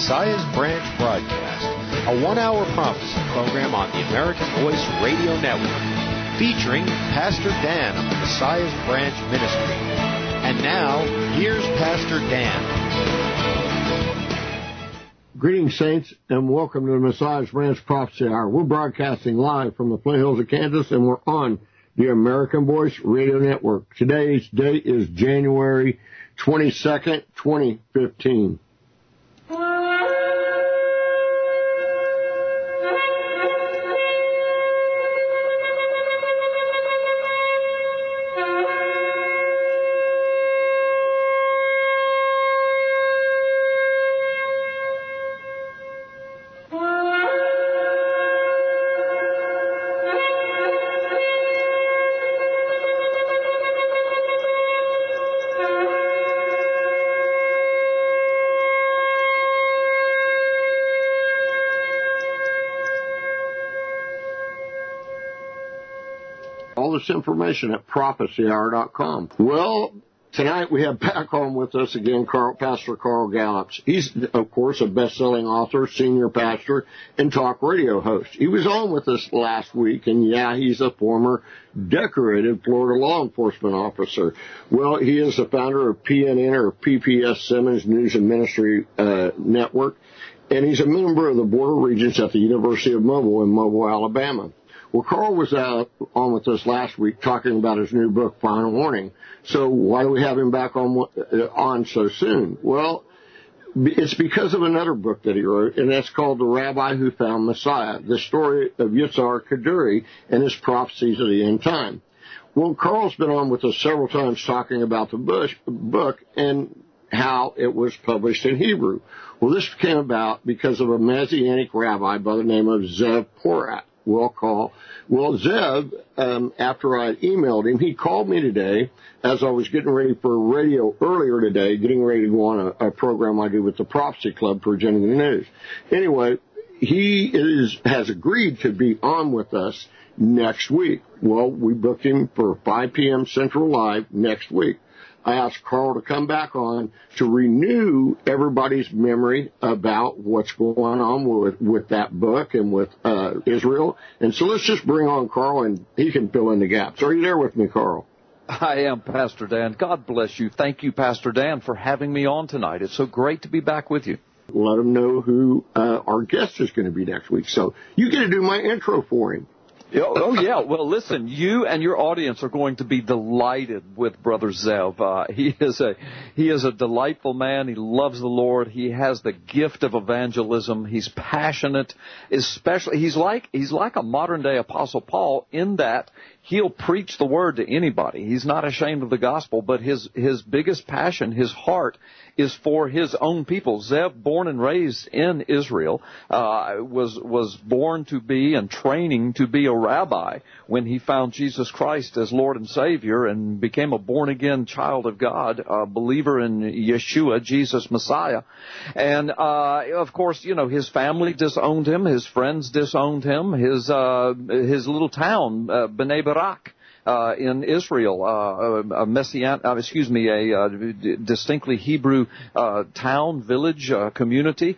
Messiah's Branch broadcast, a 1-hour prophecy program on the American Voice Radio Network, featuring Pastor Dan of the Messiah's Branch Ministry. And now, here's Pastor Dan. Greetings, saints, and welcome to the Messiah's Branch Prophecy Hour. We're broadcasting live from the Flint Hills of Kansas, and we're on the American Voice Radio Network. Today's date is January 22nd, 2015. All this information at prophecyhour.com. Well, tonight we have back on with us again Pastor Carl Gallups. He's, of course, a best-selling author, senior pastor, and talk radio host. He was on with us last week, and yeah, he's a former decorated Florida law enforcement officer. Well, he is the founder of PNN, or PPS Simmons News and Ministry Network, and he's a member of the Board of Regents at the University of Mobile in Mobile, Alabama. Well, Carl was on with us last week talking about his new book, Final Warning. So why do we have him back on so soon? Well, it's because of another book that he wrote, and that's called The Rabbi Who Found Messiah, the story of Yitzhak Kaduri and his prophecies of the end time. Well, Carl's been on with us several times talking about the book and how it was published in Hebrew. Well, this came about because of a Messianic rabbi by the name of Zev Porat. Zev, after I emailed him, he called me today as I was getting ready for radio earlier today, getting ready to go on a program I do with the Prophecy Club presenting the news. Anyway, he has agreed to be on with us next week. Well, we booked him for 5 p.m. Central Live next week. I asked Carl to come back on to renew everybody's memory about what's going on with that book and with Israel. And so let's just bring on Carl, and he can fill in the gaps. Are you there with me, Carl? I am, Pastor Dan. God bless you. Thank you, Pastor Dan, for having me on tonight. It's so great to be back with you. Let him know who our guest is going to be next week. So you get to do my intro for him. Oh, yeah. Well, listen, you and your audience are going to be delighted with Brother Zev. He is a delightful man. He loves the Lord. He has the gift of evangelism. He's passionate. Especially, he's like a modern-day Apostle Paul in that he'll preach the word to anybody. He's not ashamed of the gospel, but his biggest passion, his heart, is for his own people. Zev, born and raised in Israel, was born to be and training to be a rabbi when he found Jesus Christ as Lord and Savior and became a born-again child of God, a believer in Yeshua, Jesus Messiah. And, of course, you know, his family disowned him, his friends disowned him, his little town, Bnei Barak, in Israel, a distinctly Hebrew town, village, community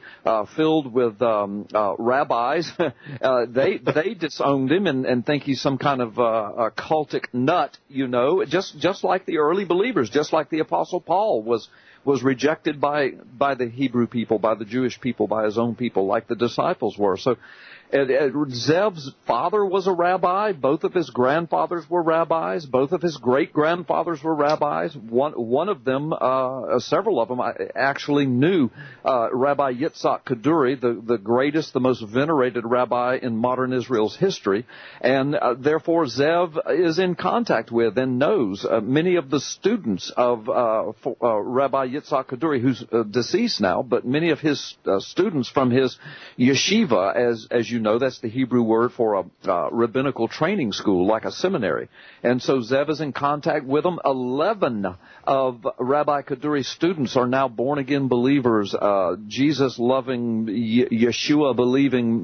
filled with rabbis. They disowned him and think he's some kind of a cultic nut, you know, just like the early believers, just like the Apostle Paul was rejected by the Hebrew people, by the Jewish people, by his own people, like the disciples were. So Zev's father was a rabbi. Both of his grandfathers were rabbis. Both of his great-grandfathers were rabbis. One of them, several of them, I actually knew Rabbi Yitzhak Kaduri, the greatest, the most venerated rabbi in modern Israel's history. And therefore, Zev is in contact with and knows many of the students of Rabbi Yitzhak Kaduri, who's deceased now, but many of his students from his yeshiva, as you know, that's the Hebrew word for a rabbinical training school, like a seminary. And so Zev is in contact with them. 11 of Rabbi Kaduri's students are now born-again believers, Jesus-loving, Yeshua-believing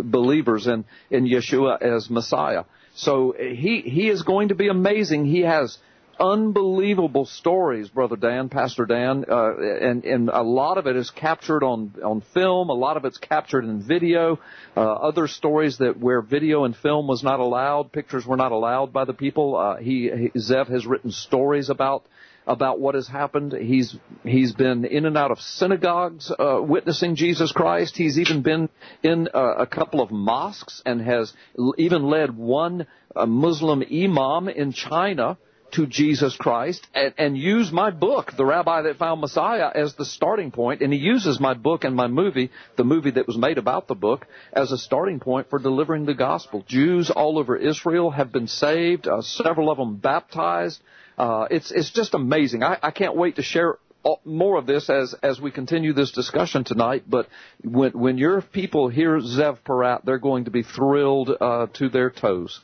believers in Yeshua as Messiah. So he is going to be amazing. He has unbelievable stories, Brother Dan, Pastor Dan, and a lot of it is captured on film. A lot of it's captured in video. Other stories where video and film was not allowed, pictures were not allowed by the people. Zev has written stories about what has happened. He's been in and out of synagogues witnessing Jesus Christ. He's even been in a couple of mosques and has even led one Muslim imam in China to Jesus Christ and used my book, The Rabbi That Found Messiah, as the starting point. And he uses my book and my movie, the movie that was made about the book, as a starting point for delivering the gospel. Jews all over Israel have been saved, several of them baptized. It's just amazing. I can't wait to share more of this as we continue this discussion tonight. But when your people hear Zev Porat, they're going to be thrilled to their toes.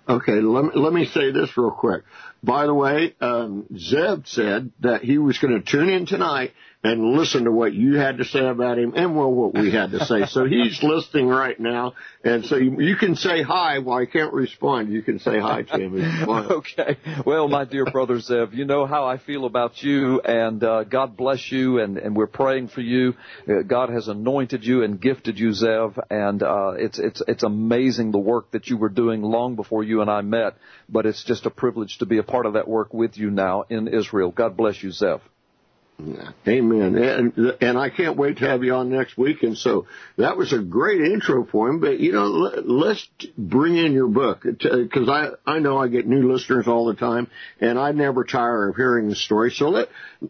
Okay, let me say this real quick. By the way, Zev said that he was going to tune in tonight and listen to what you had to say about him and what we had to say. So he's listening right now, and so you can say hi. While I can't respond, you can say hi to him. Okay. Well, my dear brother Zev, you know how I feel about you, and God bless you, and we're praying for you. God has anointed you and gifted you, Zev, and it's amazing the work that you were doing long before you and I met, but it's just a privilege to be a part of that work with you now in Israel. God bless you, Zev. Amen. And I can't wait to have you on next week. And so that was a great intro for him. But, let's bring in your book, because I know I get new listeners all the time, and I never tire of hearing the story. So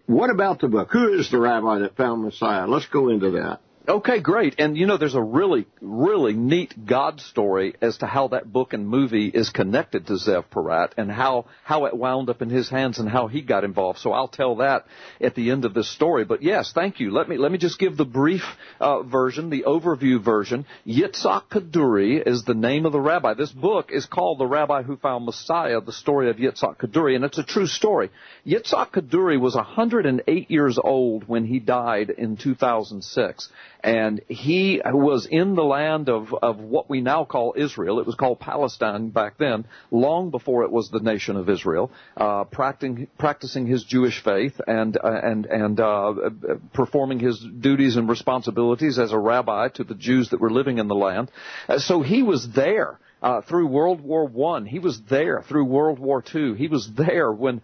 what about the book? Who is the Rabbi That Found Messiah? Let's go into that. Okay, great. And, there's a really, really neat God story as to how that book and movie is connected to Zev Porat and how it wound up in his hands and how he got involved. So I'll tell that at the end of this story. But yes, thank you. Let me just give the brief version, the overview version. Yitzhak Kaduri is the name of the rabbi. This book is called The Rabbi Who Found Messiah, the story of Yitzhak Kaduri, and it's a true story. Yitzhak Kaduri was 108 years old when he died in 2006. And he was in the land of what we now call Israel. It was called Palestine back then, long before it was the nation of Israel, practicing his Jewish faith and performing his duties and responsibilities as a rabbi to the Jews that were living in the land. So he was there. Through World War I. He was there through World War II. He was there when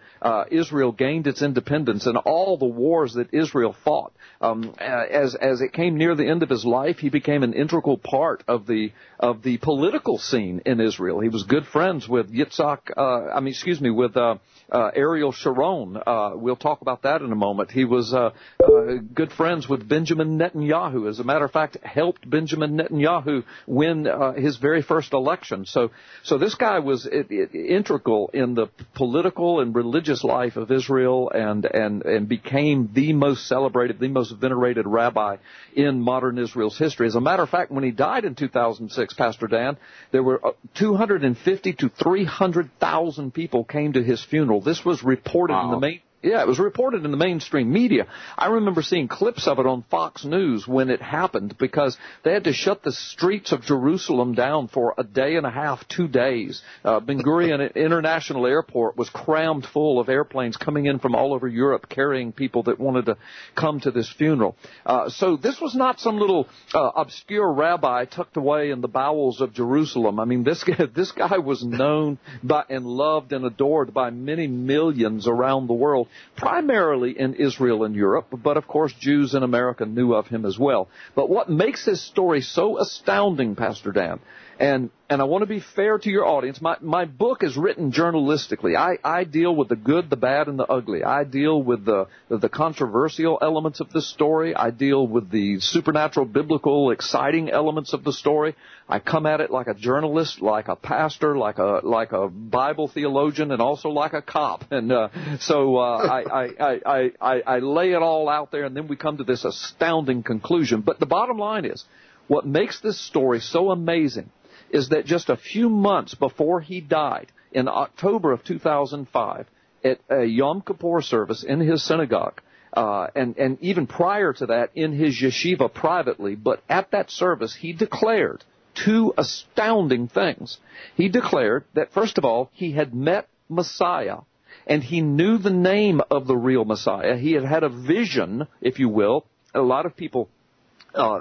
Israel gained its independence and all the wars that Israel fought. As it came near the end of his life, he became an integral part of the political scene in Israel. He was good friends with Ariel Sharon. We'll talk about that in a moment. He was good friends with Benjamin Netanyahu. As a matter of fact, helped Benjamin Netanyahu win his very first election. So this guy was integral in the political and religious life of Israel and became the most celebrated, the most venerated rabbi in modern Israel's history. As a matter of fact, when he died in 2006, Pastor Dan, there were 250 to 300,000 people came to his funeral. This was reported in the main. Yeah, it was reported in the mainstream media. I remember seeing clips of it on Fox News when it happened because they had to shut the streets of Jerusalem down for a day and a half, 2 days. Ben Gurion International Airport was crammed full of airplanes coming in from all over Europe carrying people that wanted to come to this funeral. So this was not some little obscure rabbi tucked away in the bowels of Jerusalem. I mean, this guy was known by and loved and adored by many millions around the world, primarily in Israel and Europe, but of course Jews in America knew of him as well. But what makes his story so astounding, Pastor Dan, and I want to be fair to your audience, my book is written journalistically. I deal with the good, the bad, and the ugly. I deal with the controversial elements of this story. I deal with the supernatural, biblical, exciting elements of the story. I come at it like a journalist, like a pastor, like a Bible theologian, and also like a cop. And so I lay it all out there, and then we come to this astounding conclusion. But the bottom line is, what makes this story so amazing is that just a few months before he died, in October of 2005, at a Yom Kippur service in his synagogue, and even prior to that in his yeshiva privately, but at that service he declared two astounding things. He declared that, first of all, he had met Messiah, and he knew the name of the real Messiah. He had had a vision, if you will. A lot of people,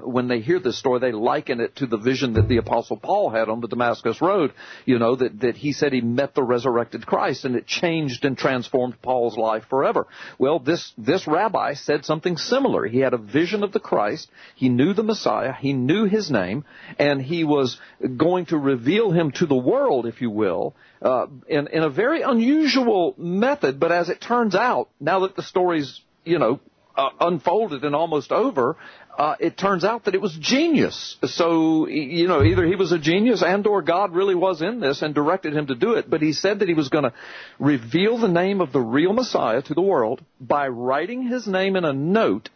when they hear this story, they liken it to the vision that the Apostle Paul had on the Damascus Road, that he said he met the resurrected Christ, and it changed and transformed Paul's life forever. Well, this rabbi said something similar. He had a vision of the Christ. He knew the Messiah. He knew his name, and he was going to reveal him to the world, if you will, in a very unusual method. But as it turns out, now that the story's, unfolded and almost over, it turns out that it was genius. So, either he was a genius and or God really was in this and directed him to do it. But he said that he was going to reveal the name of the real Messiah to the world by writing his name in a note.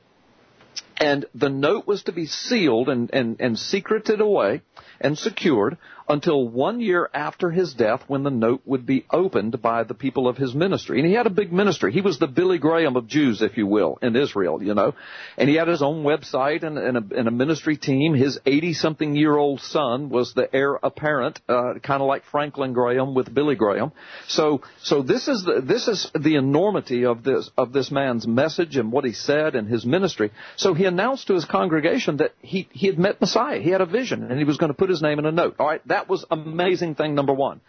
And the note was to be sealed and secreted away and secured until 1 year after his death, when the note would be opened by the people of his ministry. And he had a big ministry. He was the Billy Graham of Jews, if you will, in Israel, And he had his own website and a ministry team. His 80-something-year-old son was the heir apparent, kind of like Franklin Graham with Billy Graham. So this is the enormity of this man's message and what he said and his ministry. So he announced to his congregation that he had met Messiah. He had a vision, and he was going to put his name in a note. All right, that was amazing thing number one.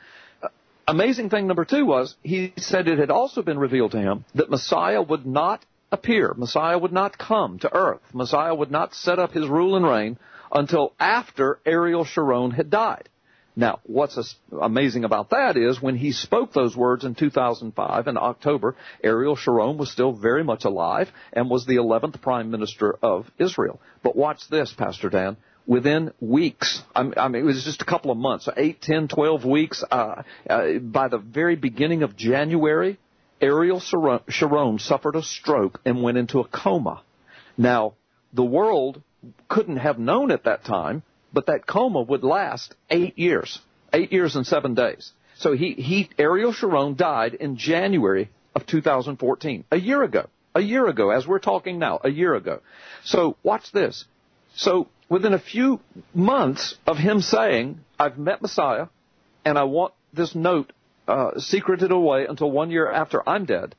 Amazing thing number two was he said it had also been revealed to him that Messiah would not appear. Messiah would not come to earth. Messiah would not set up his rule and reign until after Ariel Sharon had died. Now, what's amazing about that is when he spoke those words in 2005 in October, Ariel Sharon was still very much alive and was the 11th prime minister of Israel. But watch this, Pastor Dan. Within weeks, it was just a couple of months, 8, 10, 12 weeks, by the very beginning of January, Ariel Sharon suffered a stroke and went into a coma. Now, the world couldn't have known at that time, but that coma would last 8 years, 8 years and 7 days. So Ariel Sharon died in January of 2014, a year ago, as we're talking now, a year ago. So watch this. So within a few months of him saying, I've met Messiah, and I want this note secreted away until 1 year after I'm dead.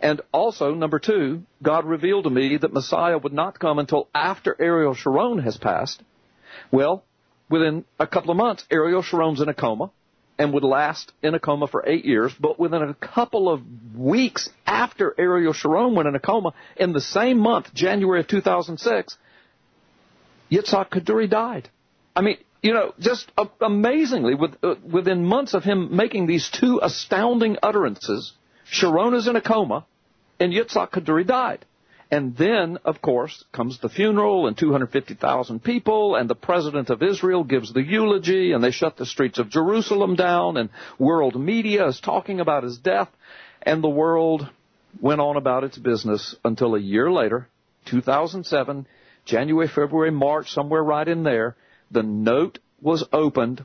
And also, number two, God revealed to me that Messiah would not come until after Ariel Sharon has passed. Well, within a couple of months, Ariel Sharon's in a coma and would last in a coma for 8 years. But within a couple of weeks after Ariel Sharon went in a coma, in the same month, January of 2006, Yitzhak Kaduri died. I mean, just amazingly, within months of him making these two astounding utterances, Sharon is in a coma and Yitzhak Kaduri died. And then, of course, comes the funeral and 250,000 people, and the president of Israel gives the eulogy, and they shut the streets of Jerusalem down, and world media is talking about his death, and the world went on about its business until a year later, 2007, January, February, March, somewhere right in there, the note was opened.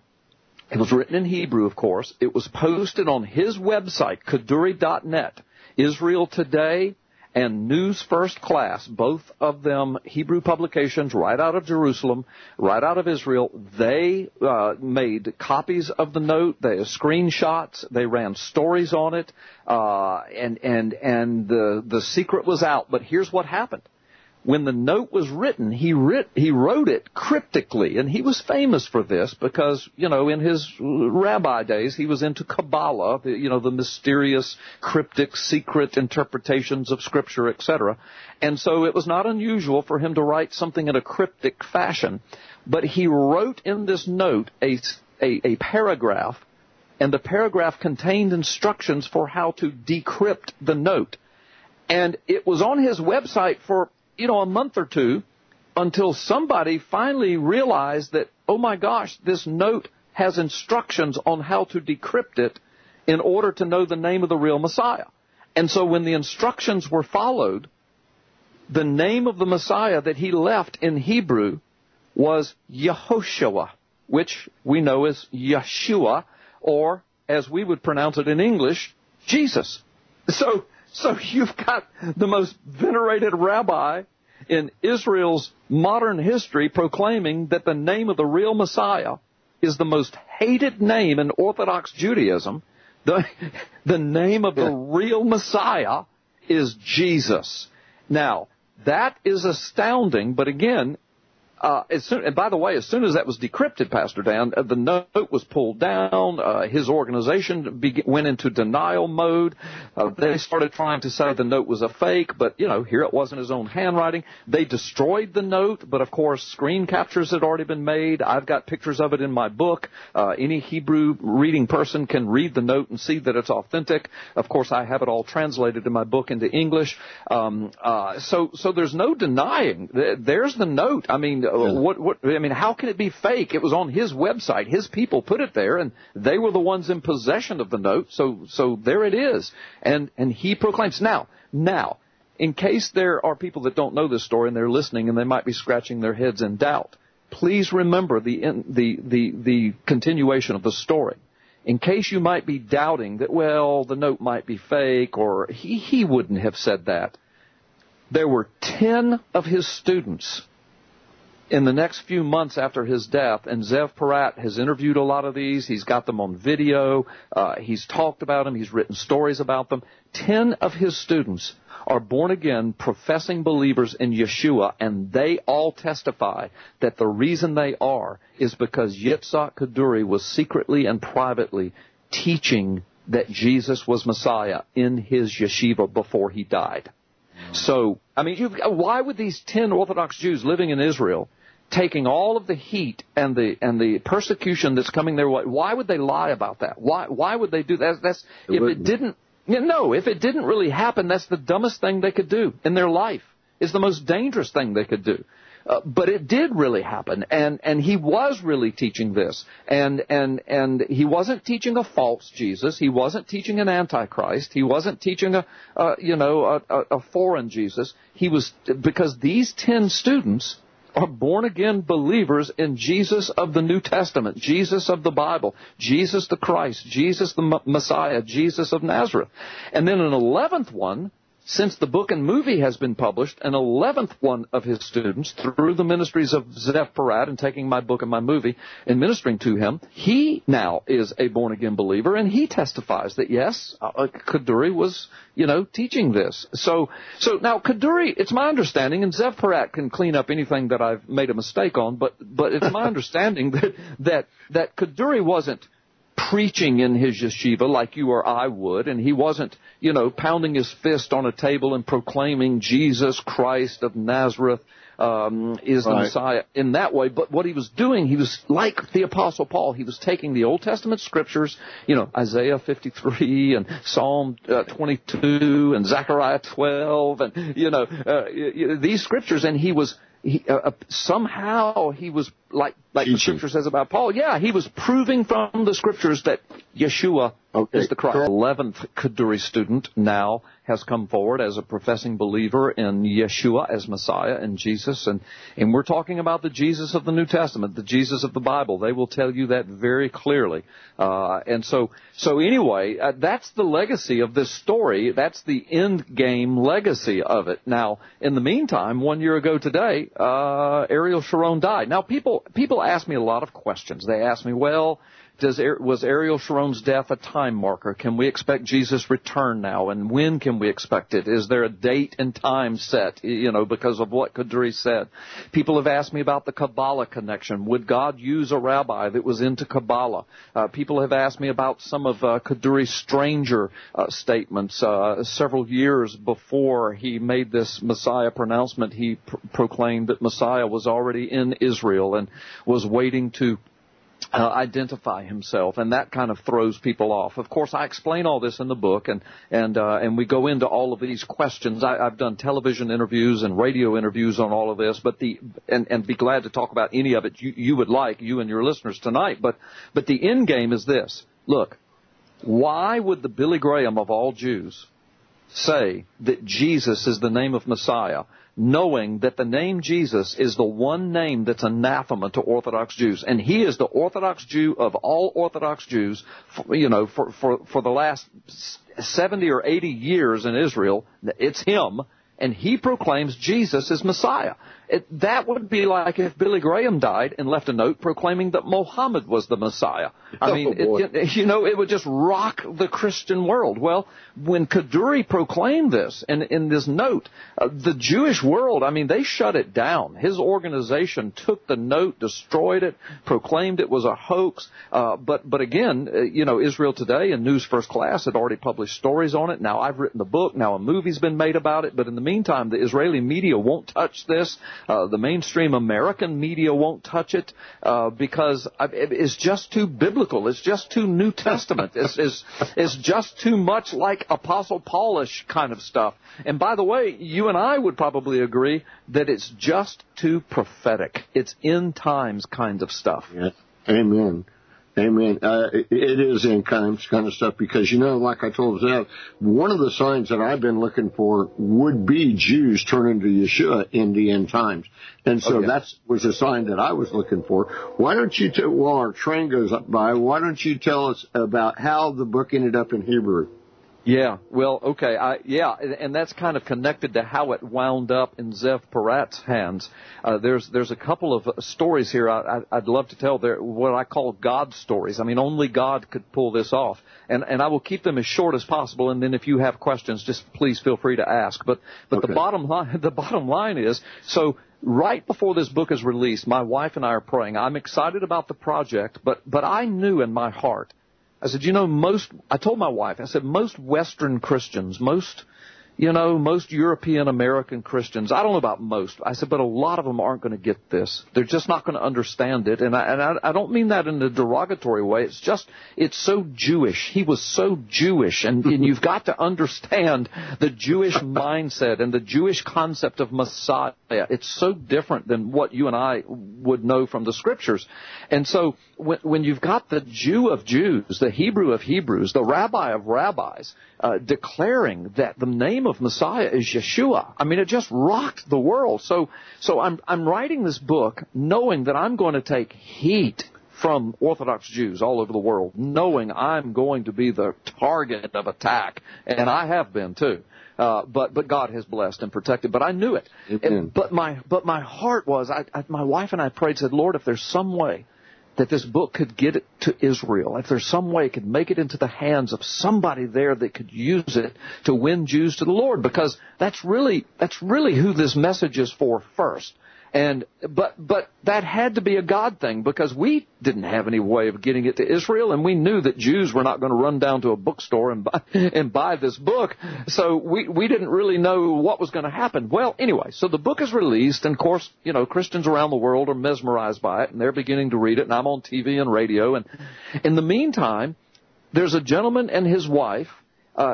It was written in Hebrew, of course. It was posted on his website, Kaduri.net. Israel Today and News First Class, both of them Hebrew publications right out of Jerusalem, right out of Israel. They made copies of the note. They screenshots. They ran stories on it, and the secret was out. But here's what happened. When the note was written, he wrote it cryptically, and he was famous for this because, in his rabbi days, he was into Kabbalah, the mysterious, cryptic, secret interpretations of Scripture, etc. And so it was not unusual for him to write something in a cryptic fashion. But he wrote in this note a paragraph, and the paragraph contained instructions for how to decrypt the note. And it was on his website for a month or two until somebody finally realized that, oh my gosh, this note has instructions on how to decrypt it in order to know the name of the real Messiah. And so when the instructions were followed, the name of the Messiah that he left in Hebrew was Yehoshua, which we know as Yeshua, or as we would pronounce it in English, Jesus. So you've got the most venerated rabbi in Israel's modern history proclaiming that the name of the real Messiah is the most hated name in Orthodox Judaism. The name of the real Messiah is Jesus. Now, that is astounding, but again, and by the way, as soon as that was decrypted, Pastor Dan, the note was pulled down. His organization went into denial mode. They started trying to say the note was a fake, but, here it was in his own handwriting. They destroyed the note, but of course, screen captures had already been made. I've got pictures of it in my book. Any Hebrew reading person can read the note and see that it's authentic. Of course, I have it all translated in my book into English. So there's no denying. There's the note. I mean, how can it be fake? It was on his website. His people put it there, and they were the ones in possession of the note. So there it is. And he proclaims. Now, in case there are people that don't know this story and they're listening and they might be scratching their heads in doubt, please remember the continuation of the story. In case you might be doubting that, well, the note might be fake, or he wouldn't have said that. There were 10 of his students in the next few months after his death, and Zev Porat has interviewed a lot of these. He's got them on video. He's talked about them. He's written stories about them. 10 of his students are born-again, professing believers in Yeshua, and they all testify that the reason they are is because Yitzhak Kaduri was secretly and privately teaching that Jesus was Messiah in his yeshiva before he died. So, why would these 10 Orthodox Jews living in Israel, taking all of the heat and the persecution that's coming their way, why would they lie about that? Why would they do that? If it didn't really happen, that's the dumbest thing they could do in their life. It's the most dangerous thing they could do. But it did really happen, and he was really teaching this, and he wasn't teaching a false Jesus. He wasn't teaching an antichrist. He wasn't teaching a foreign Jesus. He was, because these 10 students are born-again believers in Jesus of the New Testament, Jesus of the Bible, Jesus the Christ, Jesus the Messiah, Jesus of Nazareth. And then an 11th one, since the book and movie has been published, an 11th one of his students, through the ministries of Zev Porat and taking my book and my movie and ministering to him, he now is a born-again believer, and he testifies that, yes, Kaduri was, teaching this. So now Kaduri, it's my understanding, and Zev Porat can clean up anything that I've made a mistake on, but it's my understanding that Kaduri wasn't preaching in his yeshiva like you or I would, and he wasn't, pounding his fist on a table and proclaiming Jesus Christ of Nazareth is the Messiah in that way. But what he was doing, he was like the Apostle Paul. He was taking the Old Testament scriptures, Isaiah 53 and Psalm 22 and Zechariah 12 and, these scriptures, and he was somehow he was like the scripture says about Paul. Yeah, he was proving from the scriptures that Yeshua is the Christ. 11th Kaduri student now has come forward as a professing believer in Yeshua as Messiah and Jesus, and we're talking about the Jesus of the New Testament, the Jesus of the Bible. They will tell you that very clearly. And so anyway, that's the legacy of this story. That's the end game legacy of it. Now, in the meantime, 1 year ago today, Ariel Sharon died. Now, people ask me a lot of questions. They ask me, well, was Ariel Sharon's death a time marker? Can we expect Jesus' return now? And when can we expect it? Is there a date and time set, because of what Kaduri said? People have asked me about the Kabbalah connection. Would God use a rabbi that was into Kabbalah? People have asked me about some of Kaduri's stranger statements. Several years before he made this Messiah pronouncement, he proclaimed that Messiah was already in Israel and was waiting to identify himself, and that kind of throws people off. Of course, I explain all this in the book, and we go into all of these questions. I've done television interviews and radio interviews on all of this, but and be glad to talk about any of it you would like, you and your listeners tonight. But the end game is this. Look, why would the Billy Graham of all Jews say that Jesus is the name of Messiah, knowing that the name Jesus is the one name that's anathema to Orthodox Jews? And he is the Orthodox Jew of all Orthodox Jews, for the last 70 or 80 years in Israel. It's him, and he proclaims Jesus is Messiah. That would be like if Billy Graham died and left a note proclaiming that Muhammad was the Messiah. I mean, it would just rock the Christian world. Well, when Kaduri proclaimed this, and in this note, the Jewish world, I mean, they shut it down. His organization took the note, destroyed it, proclaimed it was a hoax. But again, Israel Today and News First Class had already published stories on it. Now I've written the book. Now a movie's been made about it. But in the meantime, the Israeli media won't touch this. The mainstream American media won't touch it because it's just too biblical. It's just too New Testament. It's just too much like Apostle Paulish kind of stuff. And by the way, you and I would probably agree that it's just too prophetic. It's end times kind of stuff. Yeah. Amen. Amen. It is end times kind of stuff because, like I told Zev, one of the signs that I've been looking for would be Jews turning to Yeshua in the end times. And so that was a sign that I was looking for. Why don't you, while our train goes up by, why don't you tell us about how the book ended up in Hebrew? Yeah, well, okay, and that's kind of connected to how it wound up in Zev Porat's hands. There's a couple of stories here I'd love to tell. They're what I call God stories. I mean, only God could pull this off, and I will keep them as short as possible. And then if you have questions, just please feel free to ask. But okay. the bottom line is so. Right before this book is released, my wife and I are praying. I'm excited about the project, but I knew in my heart. I said, I told my wife, I said, most Western Christians, most European American Christians, I don't know about most. I said, but a lot of them aren't going to get this. They're just not going to understand it. And I don't mean that in a derogatory way. It's so Jewish. He was so Jewish. And you've got to understand the Jewish mindset and the Jewish concept of Messiah. It's so different than what you and I would know from the scriptures. And so when you've got the Jew of Jews, the Hebrew of Hebrews, the rabbi of rabbis, declaring that the name of Messiah is Yeshua, I mean, it just rocked the world. So I'm writing this book knowing that I'm going to take heat from Orthodox Jews all over the world, knowing I'm going to be the target of attack, and I have been too. But God has blessed and protected. But I knew it. But my heart was, my wife and I prayed, said, Lord, if there's some way that this book could get it to Israel, if there's some way it could make it into the hands of somebody there that could use it to win Jews to the Lord, because that's really who this message is for first. But that had to be a God thing, because we didn't have any way of getting it to Israel, and we knew that Jews were not going to run down to a bookstore and buy this book. So we didn't really know what was going to happen. Well, anyway, so the book is released, and of course, Christians around the world are mesmerized by it, and they're beginning to read it, and I'm on TV and radio. And in the meantime, there's a gentleman and his wife,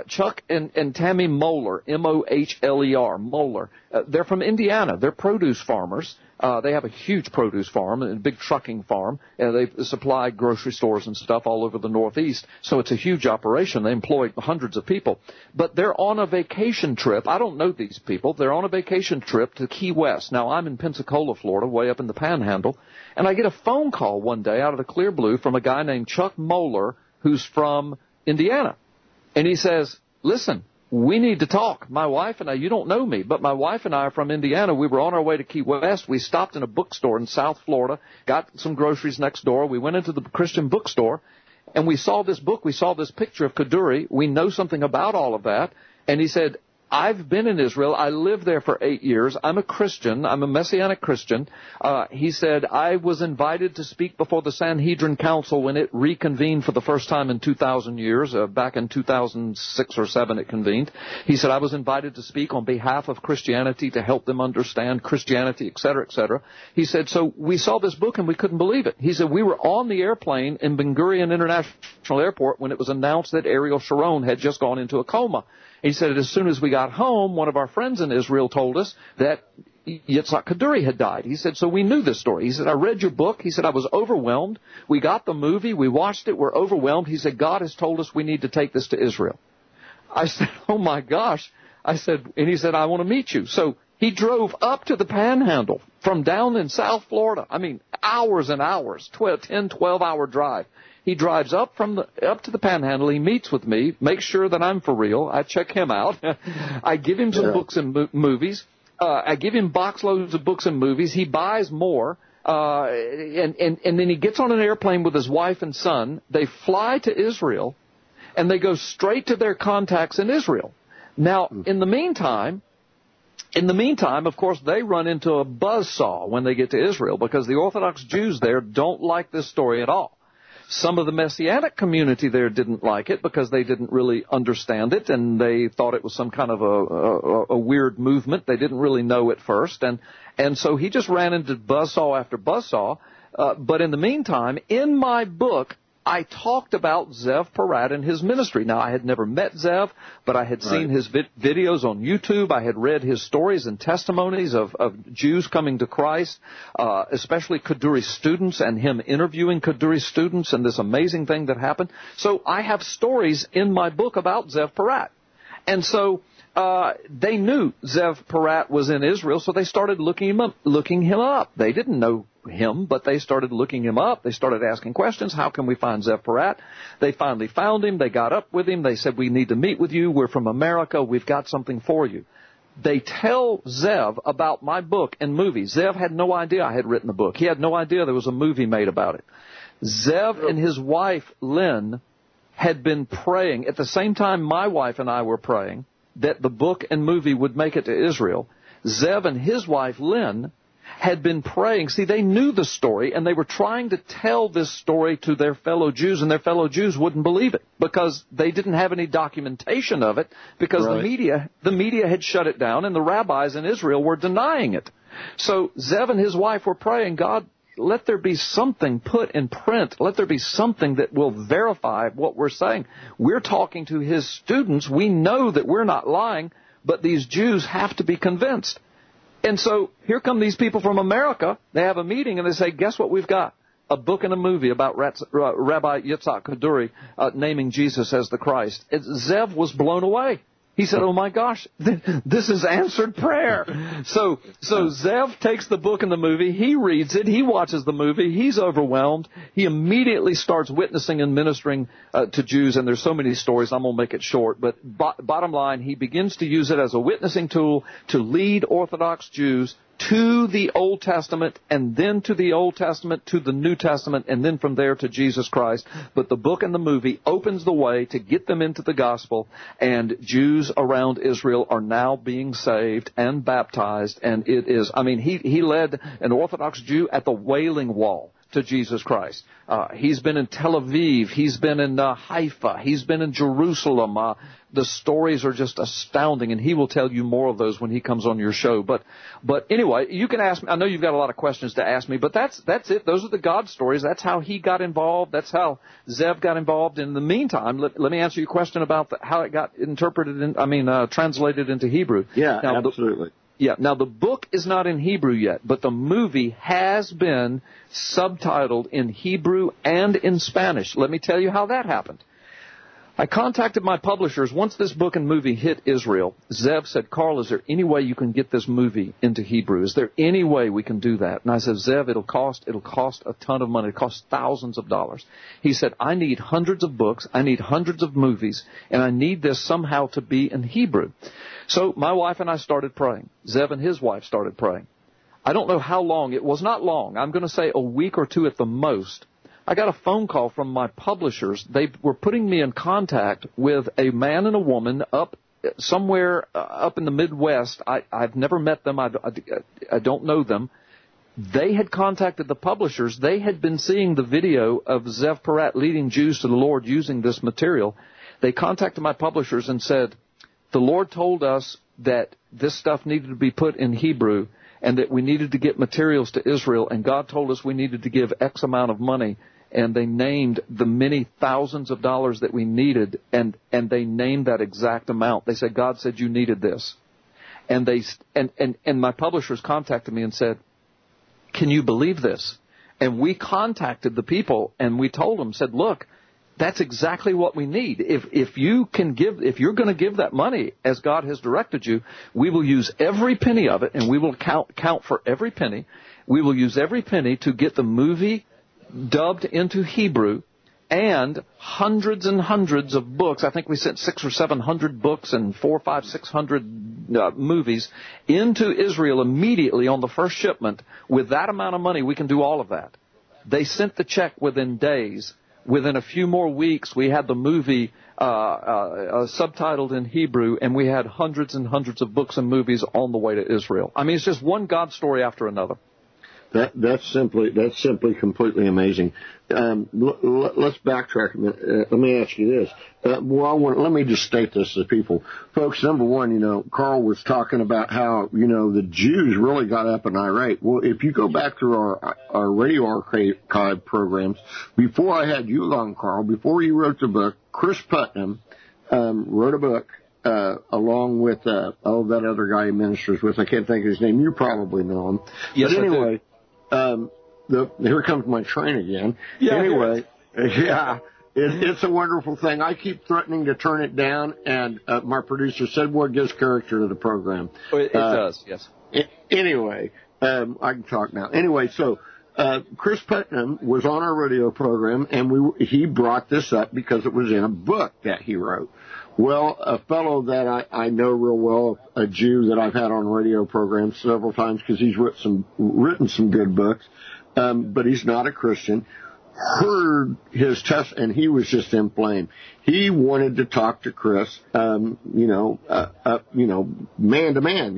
Chuck and Tammy Moeller, M-O-H-L-E-R, Moeller. They're from Indiana. They're produce farmers. They have a huge produce farm, a big trucking farm. They supply grocery stores and stuff all over the Northeast. So it's a huge operation. They employ hundreds of people. But they're on a vacation trip. I don't know these people. They're on a vacation trip to Key West. Now, I'm in Pensacola, Florida, way up in the Panhandle. And I get a phone call one day out of the clear blue from a guy named Chuck Moeller, who's from Indiana. And he says, listen, we need to talk. My wife and I, you don't know me, but my wife and I are from Indiana. We were on our way to Key West. We stopped in a bookstore in South Florida, got some groceries next door. We went into the Christian bookstore, and we saw this book. We saw this picture of Kaduri. We know something about all of that. And he said, I've been in Israel. I lived there for 8 years. I'm a Christian. I'm a Messianic Christian. He said, I was invited to speak before the Sanhedrin Council when it reconvened for the first time in 2,000 years. Back in 2006 or 7 it convened. He said, I was invited to speak on behalf of Christianity to help them understand Christianity, et cetera, et cetera. He said, so we saw this book and we couldn't believe it. He said, we were on the airplane in Ben Gurion International Airport when it was announced that Ariel Sharon had just gone into a coma. He said, as soon as we got home, one of our friends in Israel told us that Yitzhak Kaduri had died. He said, so we knew this story. He said, I read your book. He said, I was overwhelmed. We got the movie. We watched it. We're overwhelmed. He said, God has told us we need to take this to Israel. I said, oh, my gosh. And he said, I want to meet you. So he drove up to the Panhandle from down in South Florida. I mean, hours and hours, 10, 12-hour drive. He drives up to the Panhandle. He meets with me, makes sure that I'm for real. I check him out. I give him some books and movies. I give him box loads of books and movies. He buys more. And then he gets on an airplane with his wife and son. They fly to Israel, and they go straight to their contacts in Israel. Now, in the meantime, of course, they run into a buzzsaw when they get to Israel because the Orthodox Jews there don't like this story at all. Some of the Messianic community there didn't like it because they didn't really understand it, and they thought it was some kind of a weird movement. They didn't really know at first, and so he just ran into buzzsaw after buzzsaw. But in the meantime, in my book, I talked about Zev Porat and his ministry. Now, I had never met Zev, but I had seen his videos on YouTube. I had read his stories and testimonies of Jews coming to Christ, especially Kaduri students, and him interviewing Kaduri students, and this amazing thing that happened. So I have stories in my book about Zev Porat. And so they knew Zev Porat was in Israel, so they started looking him up. They didn't know him, but they started looking him up. They started asking questions. How can we find Zev Porat? They finally found him. They got up with him. They said, we need to meet with you. We're from America. We've got something for you. They tell Zev about my book and movies. Zev had no idea I had written the book. He had no idea there was a movie made about it. Zev and his wife, Lynn, had been praying. At the same time my wife and I were praying that the book and movie would make it to Israel, Zev and his wife, Lynn, had been praying. See, they knew the story, and they were trying to tell this story to their fellow Jews, and their fellow Jews wouldn't believe it because they didn't have any documentation of it because the media had shut it down, and the rabbis in Israel were denying it. So Zev and his wife were praying, God, let there be something put in print. Let there be something that will verify what we're saying. We're talking to his students. We know that we're not lying, but these Jews have to be convinced. And so here come these people from America. They have a meeting, and they say, guess what we've got? A book and a movie about Rabbi Yitzhak Kaduri naming Jesus as the Christ. Zev was blown away. He said, oh, my gosh, this is answered prayer. So Zev takes the book and the movie. He reads it. He watches the movie. He's overwhelmed. He immediately starts witnessing and ministering to Jews. And there's so many stories. I'm going to make it short. But bottom line, he begins to use it as a witnessing tool to lead Orthodox Jews to the Old Testament, and then to the Old Testament, to the New Testament, and then from there to Jesus Christ. But the book and the movie opens the way to get them into the gospel, and Jews around Israel are now being saved and baptized, and it is, I mean, he led an Orthodox Jew at the Wailing Wall to Jesus Christ. He's been in Tel Aviv. He's been in Haifa. He's been in Jerusalem. The stories are just astounding, and he will tell you more of those when he comes on your show. But anyway, you can ask me. I know you've got a lot of questions to ask me, but that's it. Those are the God stories. That's how he got involved. That's how Zev got involved. In the meantime, let me answer your question about how it got translated into Hebrew. Yeah, now, absolutely. Now the book is not in Hebrew yet, but the movie has been subtitled in Hebrew and in Spanish. Let me tell you how that happened. I contacted my publishers. Once this book and movie hit Israel, Zev said, Carl, is there any way you can get this movie into Hebrew? Is there any way we can do that? And I said, Zev, it'll cost a ton of money. It costs thousands of dollars. He said, I need hundreds of books. I need hundreds of movies, and I need this somehow to be in Hebrew. So my wife and I started praying. Zev and his wife started praying. I don't know how long. It was not long. I'm going to say a week or two at the most. I got a phone call from my publishers. They were putting me in contact with a man and a woman up somewhere up in the Midwest. I've never met them. I don't know them. They had contacted the publishers. They had been seeing the video of Zev Porat leading Jews to the Lord using this material. They contacted my publishers and said, the Lord told us that this stuff needed to be put in Hebrew and that we needed to get materials to Israel, and God told us we needed to give X amount of money. And they named the many thousands of dollars that we needed, and they named that exact amount. They said, God said you needed this. And my publishers contacted me and said, can you believe this? And we contacted the people, and we told them, said, look, that's exactly what we need. If you're going to give that money as God has directed you, we will use every penny of it, and we will count for every penny. We will use every penny to get the movie dubbed into Hebrew and hundreds and hundreds of books. I think we sent 600 or 700 books and 400, 500, 600 movies into Israel immediately on the first shipment. With that amount of money, we can do all of that. They sent the check within days. Within a few more weeks, we had the movie subtitled in Hebrew, and we had hundreds and hundreds of books and movies on the way to Israel. I mean, it's just one God story after another. That's simply completely amazing. Let's backtrack a minute. Let me ask you this. Let me just state this to people. Folks, number one, Carl was talking about how, the Jews really got up and irate. Well, if you go back through our radio archive programs, before I had you on, Carl, before you wrote the book, Chris Putnam wrote a book along with, that other guy he ministers with. I can't think of his name. You probably know him. Yes, but anyway, I do. Here comes my train again. Yeah, anyway, it's a wonderful thing. I keep threatening to turn it down, and my producer said, well, it gives character to the program. It does, yes. Anyway, I can talk now. Anyway, so Chris Putnam was on our radio program, and he brought this up because it was in a book that he wrote. Well, a fellow that I know real well, a Jew that I've had on radio programs several times because he's written some good books, but he's not a Christian, heard his test, and he was just inflamed. He wanted to talk to Chris, man to man,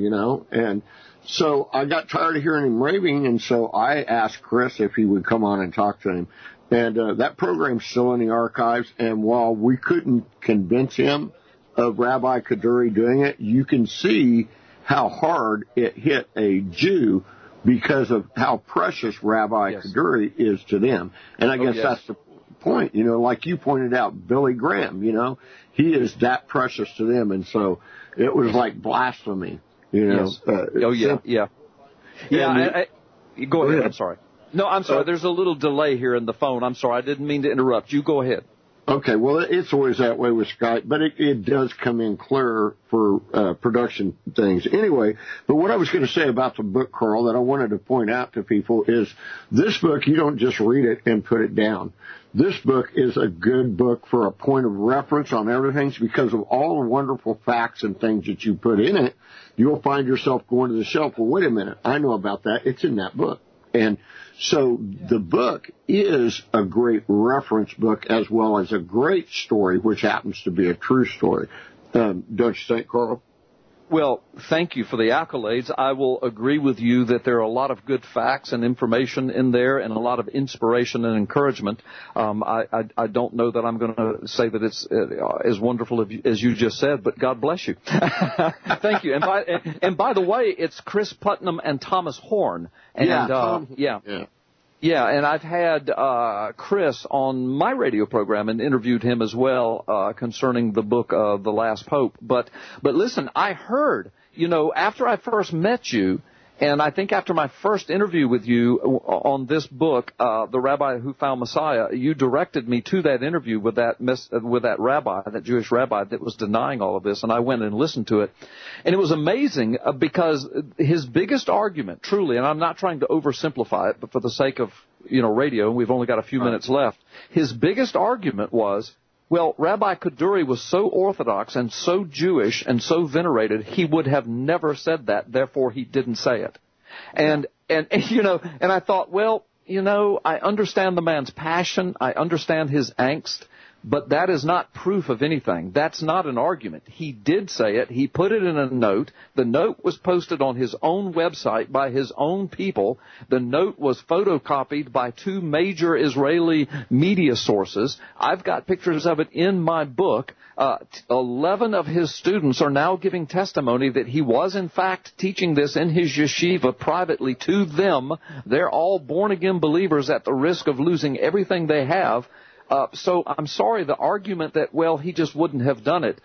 and so I got tired of hearing him raving, and so I asked Chris if he would come on and talk to him. And that program's still in the archives, and while we couldn't convince him of Rabbi Kaduri doing it, you can see how hard it hit a Jew because of how precious Rabbi Kaduri is to them. And I guess that's the point, like you pointed out, Billy Graham, he is that precious to them, and so it was like blasphemy, Yes. Go ahead, I'm sorry. No, I'm sorry. There's a little delay here in the phone. I'm sorry. I didn't mean to interrupt. You go ahead. Okay. Well, it's always that way with Skype, but it does come in clearer for production things. Anyway, but what I was going to say about the book, Carl, that I wanted to point out to people is this book, you don't just read it and put it down. This book is a good book for a point of reference on everything because of all the wonderful facts and things that you put in it. You'll find yourself going to the shelf. Well, wait a minute. I know about that. It's in that book. And so the book is a great reference book as well as a great story, which happens to be a true story. Don't you think, Carl? Well, thank you for the accolades. I will agree with you that there are a lot of good facts and information in there and a lot of inspiration and encouragement. I don't know that I'm going to say that it's as wonderful as you just said, but God bless you. Thank you. And by the way, it's Chris Putnam and Thomas Horn. And, Yeah, and I've had Chris on my radio program and interviewed him as well concerning the book The Last Pope. But listen, I heard, after I first met you, and I think after my first interview with you on this book, The Rabbi Who Found Messiah, you directed me to that interview with that rabbi, that Jewish rabbi that was denying all of this, and I went and listened to it. And it was amazing because his biggest argument, truly, and I'm not trying to oversimplify it, but for the sake of, radio, and we've only got a few minutes left, his biggest argument was, well, Rabbi Kaduri was so Orthodox and so Jewish and so venerated, he would have never said that, therefore he didn't say it. And I thought, well, I understand the man's passion, I understand his angst, but that is not proof of anything. That's not an argument. He did say it. He put it in a note. The note was posted on his own website by his own people. The note was photocopied by 2 major Israeli media sources. I've got pictures of it in my book. 11 of his students are now giving testimony that he was, in fact, teaching this in his yeshiva privately to them. They're all born-again believers at the risk of losing everything they have. So I'm sorry, the argument that, well, he just wouldn't have done it,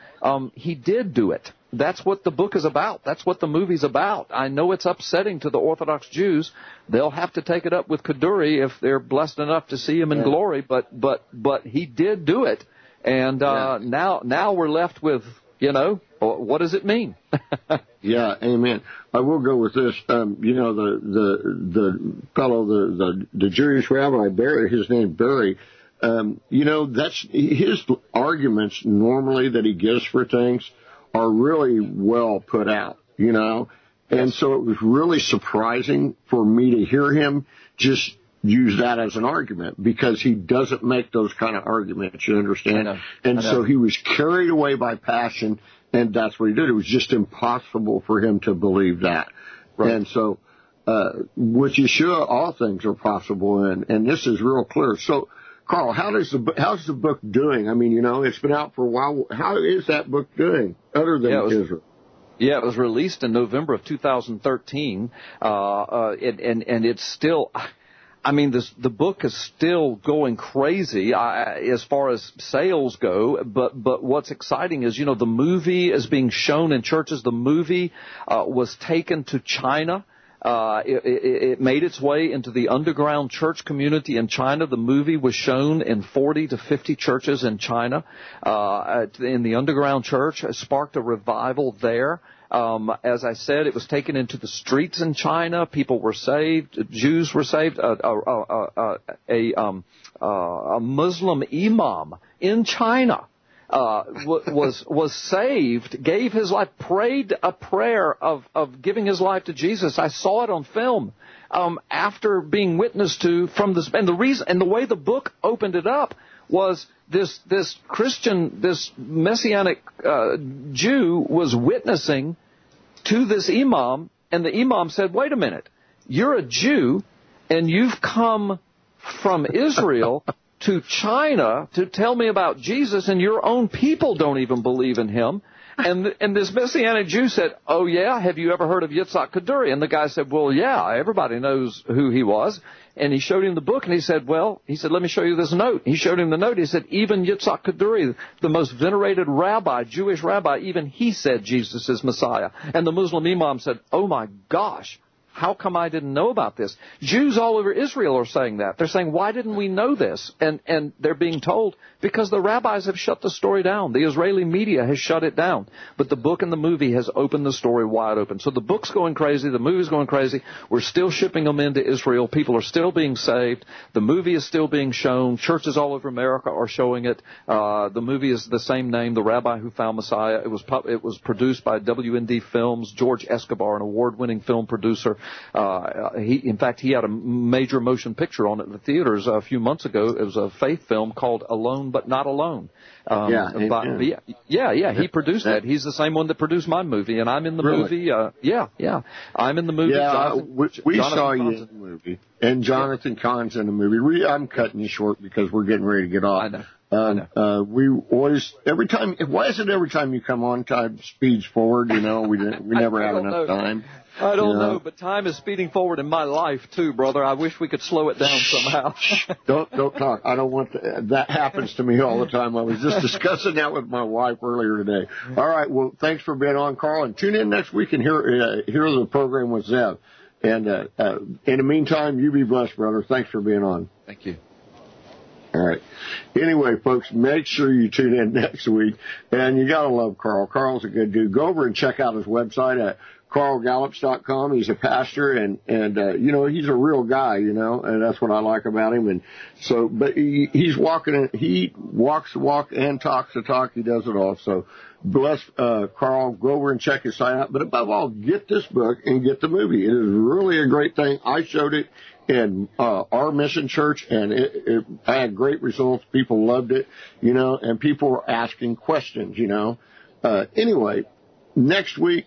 he did do it. That's what the book is about. That's what the movie's about. I know it's upsetting to the Orthodox Jews. They'll have to take it up with Kaduri if they're blessed enough to see him in glory, but he did do it. And now we're left with, what does it mean? Yeah, amen. I will go with this. The fellow, the Jewish rabbi, Barry, his name Barry, that's his arguments normally that he gives for things are really well put out, And so it was really surprising for me to hear him just use that as an argument, because he doesn't make those kind of arguments, you understand? I know. So he was carried away by passion, and that's what he did. It was just impossible for him to believe that. Right. And so, with Yeshua, all things are possible, and this is real clear. So, Carl, how's the book doing? I mean, it's been out for a while. How is that book doing, other than Israel? Yeah, it was released in November of 2013, and it's still, the book is still going crazy as far as sales go. But what's exciting is, the movie is being shown in churches. The movie was taken to China. It made its way into the underground church community in China. The movie was shown in 40 to 50 churches in China, in the underground church. It sparked a revival there. As I said, it was taken into the streets in China. People were saved. Jews were saved. A Muslim imam in China was saved, gave his life, prayed a prayer of giving his life to Jesus. I saw it on film after being witnessed to from this. And the way the book opened it up was this Christian, this Messianic Jew was witnessing to this imam, and the imam said, "Wait a minute, you're a Jew, and you've come from Israel to China to tell me about Jesus, and your own people don't even believe in him." And this Messianic Jew said, "Oh yeah, have you ever heard of Yitzhak Kaduri?" And the guy said, "Well, yeah, everybody knows who he was." And he showed him the book, and he said, "Let me show you this note." He showed him the note. He said, "Even Yitzhak Kaduri, the most venerated rabbi, Jewish rabbi, even he said Jesus is Messiah." And the Muslim imam said, "Oh my gosh, how come I didn't know about this?" Jews all over Israel are saying that. They're saying, "Why didn't we know this?" And they're being told, because the rabbis have shut the story down. The Israeli media has shut it down. But the book and the movie has opened the story wide open. So the book's going crazy. The movie's going crazy. We're still shipping them into Israel. People are still being saved. The movie is still being shown. Churches all over America are showing it. The movie is the same name, The Rabbi Who Found Messiah. It was produced by WND Films. George Escobar, an award-winning film producer. In fact, he had a major motion picture on it in the theaters a few months ago. It was a faith film called Alone But Not Alone. He produced that. He's the same one that produced my movie, and I'm in the movie. I'm in the movie. Yeah, we saw you in the movie, and Jonathan Cahn's in the movie. I'm cutting you short because we're getting ready to get off. I know. We always, why is it every time you come on, time speeds forward? We never have enough time. I don't know, but time is speeding forward in my life too, brother. I wish we could slow it down somehow. Don't talk. I don't want that happens to me all the time. I was just discussing that with my wife earlier today. All right. Well, thanks for being on, Carl, and tune in next week and hear the program with Zev. And in the meantime, you be blessed, brother. Thanks for being on. Thank you. All right. Anyway, folks, make sure you tune in next week. And you got to love Carl. Carl's a good dude. Go over and check out his website at carlgallups.com. He's a pastor, and he's a real guy, and that's what I like about him. And so, but he walks the walk and talks the talk. He does it all. So bless Carl. Go over and check his site out. But above all, get this book and get the movie. It is really a great thing. I showed it in our mission church, and it had great results. People loved it, and people were asking questions, Anyway, next week,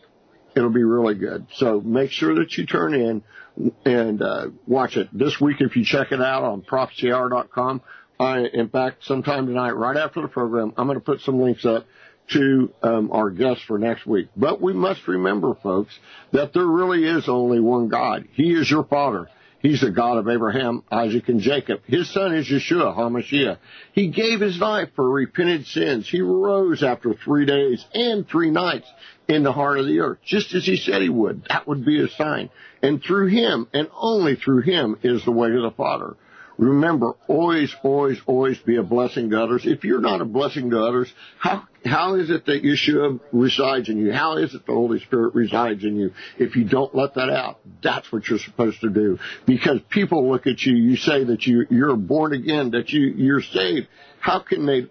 it'll be really good. So make sure that you turn in and watch it. This week, if you check it out on prophecyhour.com, in fact, sometime tonight, right after the program, I'm going to put some links up to our guests for next week. But we must remember, folks, that there really is only one God. He is your Father. He's the God of Abraham, Isaac, and Jacob. His son is Yeshua HaMashiach. He gave his life for repented sins. He rose after 3 days and 3 nights in the heart of the earth, just as he said he would. That would be a sign. And through him, and only through him, is the way to the Father. Remember, always, always, always be a blessing to others. If you're not a blessing to others, how is it that Yeshua resides in you? How is it the Holy Spirit resides in you if you don't let that out? That's what you're supposed to do. Because people look at you, you say that you're born again, that you're saved. How can they?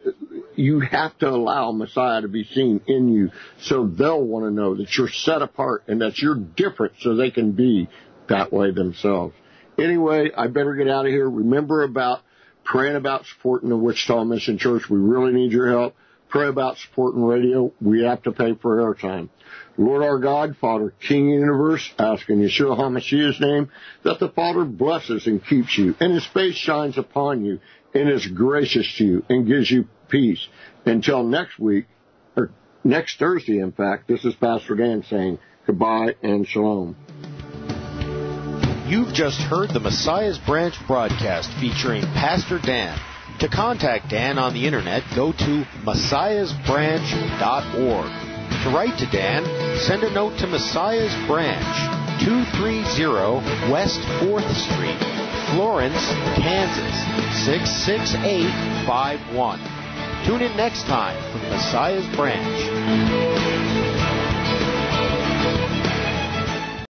You have to allow Messiah to be seen in you, so they'll want to know that you're set apart and that you're different, so they can be that way themselves. Anyway, I better get out of here. Remember about praying about supporting the Wichita Mission Church. We really need your help. Pray about supporting radio. We have to pay for airtime. Lord our God, Father, King of the universe, ask in Yeshua HaMashiach's name that the Father blesses and keeps you, and His face shines upon you, and is gracious to you, and gives you peace. Until next week, or next Thursday, in fact, this is Pastor Dan saying goodbye and shalom. You've just heard the Messiah's Branch broadcast featuring Pastor Dan. To contact Dan on the internet, go to messiahsbranch.org. To write to Dan, send a note to Messiah's Branch, 230 West 4th Street, Florence, Kansas, 66851. Tune in next time for Messiah's Branch.